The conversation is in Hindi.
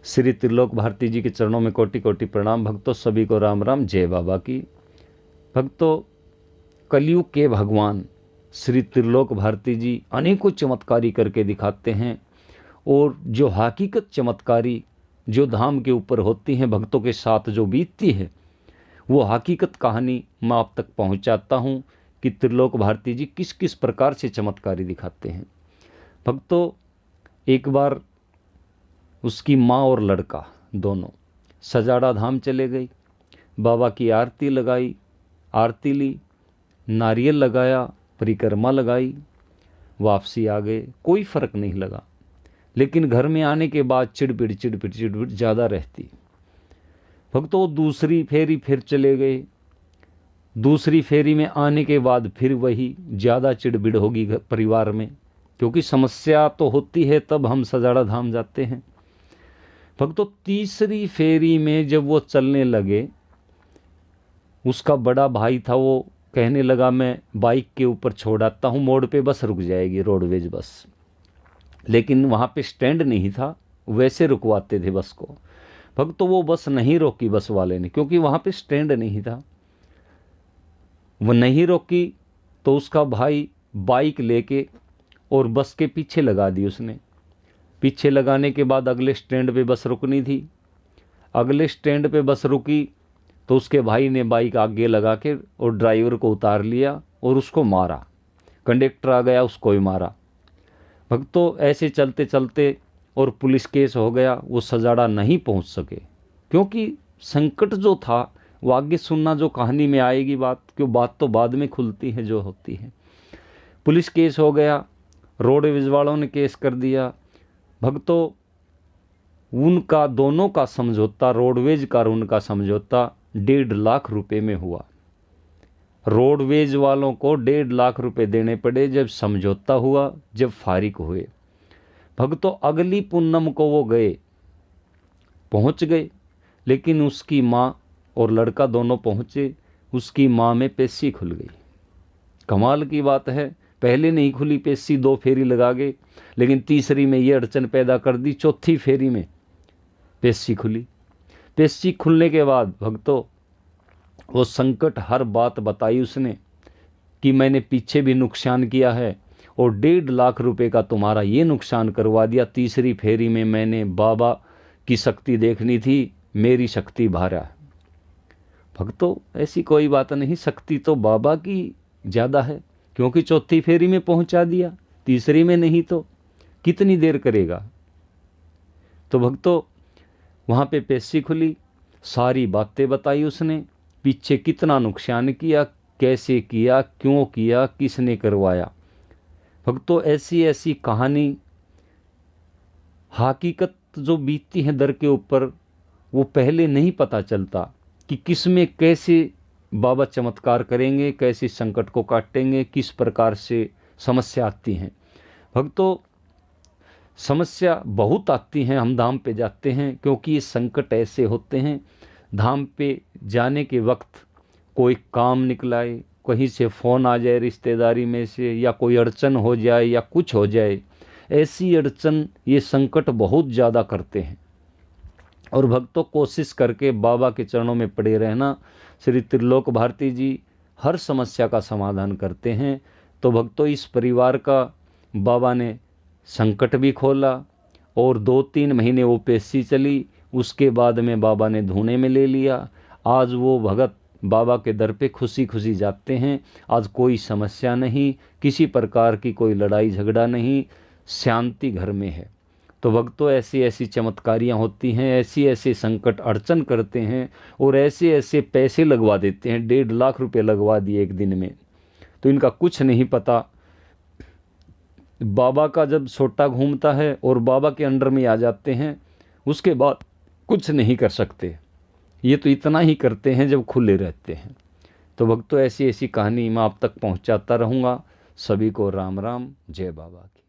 श्री त्रिलोक भारती जी के चरणों में कोटि कोटि प्रणाम। भक्तों सभी को राम राम, जय बाबा की। भक्तों, कलयुग के भगवान श्री त्रिलोक भारती जी अनेकों चमत्कारी करके दिखाते हैं, और जो हकीकत चमत्कारी जो धाम के ऊपर होती हैं, भक्तों के साथ जो बीतती है, वो हकीकत कहानी मैं आप तक पहुंचाता हूं कि त्रिलोक भारती जी किस किस प्रकार से चमत्कारी दिखाते हैं। भक्तों, एक बार उसकी माँ और लड़का दोनों सजाड़ा धाम चले गए। बाबा की आरती लगाई, आरती ली, नारियल लगाया, परिक्रमा लगाई, वापसी आ गए। कोई फ़र्क नहीं लगा। लेकिन घर में आने के बाद चिड़पिड़ ज़्यादा रहती। भक्तों, दूसरी फेरी फिर चले गए। दूसरी फेरी में आने के बाद फिर वही ज़्यादा चिड़बिड़ होगी परिवार में, क्योंकि समस्या तो होती है, तब हम सजाड़ा धाम जाते हैं। भक्तों, तीसरी फेरी में जब वो चलने लगे, उसका बड़ा भाई था, वो कहने लगा मैं बाइक के ऊपर छोड़ आता हूँ, मोड़ पे बस रुक जाएगी, रोडवेज बस। लेकिन वहाँ पे स्टैंड नहीं था, वैसे रुकवाते थे बस को। भक्तों, वो बस नहीं रोकी बस वाले ने, क्योंकि वहाँ पे स्टैंड नहीं था। वो नहीं रोकी तो उसका भाई बाइक लेके और बस के पीछे लगा दी उसने। पीछे लगाने के बाद अगले स्टैंड पे बस रुकनी थी। अगले स्टैंड पे बस रुकी तो उसके भाई ने बाइक आगे लगा के और ड्राइवर को उतार लिया और उसको मारा। कंडक्टर आ गया, उसको ही मारा। भक्तों, ऐसे चलते चलते और पुलिस केस हो गया। वो सजाड़ा नहीं पहुंच सके, क्योंकि संकट जो था वो आगे सुनना जो कहानी में आएगी बात, क्यों बात तो बाद में खुलती है जो होती है। पुलिस केस हो गया, रोडवेज वालों ने केस कर दिया। भक्तों, उनका दोनों का समझौता, रोडवेज का और उनका समझौता 1.5 लाख रुपए में हुआ। रोडवेज वालों को 1.5 लाख रुपए देने पड़े जब समझौता हुआ, जब फारिग हुए। भक्तों, अगली पूनम को वो पहुंच गए, लेकिन उसकी माँ और लड़का दोनों पहुंचे, उसकी माँ में पेशी खुल गई। कमाल की बात है, पहले नहीं खुली पेशी, 2 फेरी लगा गए, लेकिन तीसरी में ये अड़चन पैदा कर दी। चौथी फेरी में पेशी खुली। पेशी खुलने के बाद भक्तों, वो संकट हर बात बताई उसने कि मैंने पीछे भी नुकसान किया है और 1.5 लाख रुपए का तुम्हारा ये नुकसान करवा दिया। तीसरी फेरी में मैंने बाबा की शक्ति देखनी थी, मेरी शक्ति भारा है। भक्तों, ऐसी कोई बात नहीं, शक्ति तो बाबा की ज़्यादा है, क्योंकि चौथी फेरी में पहुंचा दिया, तीसरी में नहीं तो कितनी देर करेगा। तो भक्तों, वहाँ पे पेशी खुली, सारी बातें बताई उसने, पीछे कितना नुकसान किया, कैसे किया, क्यों किया, किसने करवाया। भक्तों, ऐसी ऐसी कहानी, हकीकत जो बीतती है दर के ऊपर, वो पहले नहीं पता चलता कि किस में कैसे बाबा चमत्कार करेंगे, कैसे संकट को काटेंगे, किस प्रकार से समस्या आती हैं। भक्तों, समस्या बहुत आती हैं, हम धाम पे जाते हैं, क्योंकि ये संकट ऐसे होते हैं। धाम पे जाने के वक्त कोई काम निकलाए, कहीं से फ़ोन आ जाए रिश्तेदारी में से, या कोई अड़चन हो जाए या कुछ हो जाए, ऐसी अड़चन ये संकट बहुत ज़्यादा करते हैं। और भक्तों, कोशिश करके बाबा के चरणों में पड़े रहना। श्री त्रिलोक भारती जी हर समस्या का समाधान करते हैं। तो भक्तों, इस परिवार का बाबा ने संकट भी खोला और 2-3 महीने वो पेशी चली। उसके बाद में बाबा ने धूने में ले लिया। आज वो भगत बाबा के दर पे खुशी खुशी जाते हैं। आज कोई समस्या नहीं, किसी प्रकार की कोई लड़ाई झगड़ा नहीं, शांति घर में है। तो भक्तों, ऐसी ऐसी चमत्कारियाँ होती हैं, ऐसी ऐसे संकट अड़चन करते हैं और ऐसे ऐसे पैसे लगवा देते हैं। 1.5 लाख रुपए लगवा दिए एक दिन में, तो इनका कुछ नहीं पता। बाबा का जब सोटा घूमता है और बाबा के अंडर में आ जाते हैं, उसके बाद कुछ नहीं कर सकते। ये तो इतना ही करते हैं जब खुले रहते हैं। तो भक्तों, ऐसी ऐसी कहानी मैं आप तक पहुंचाता रहूँगा। सभी को राम राम, जय बाबा की।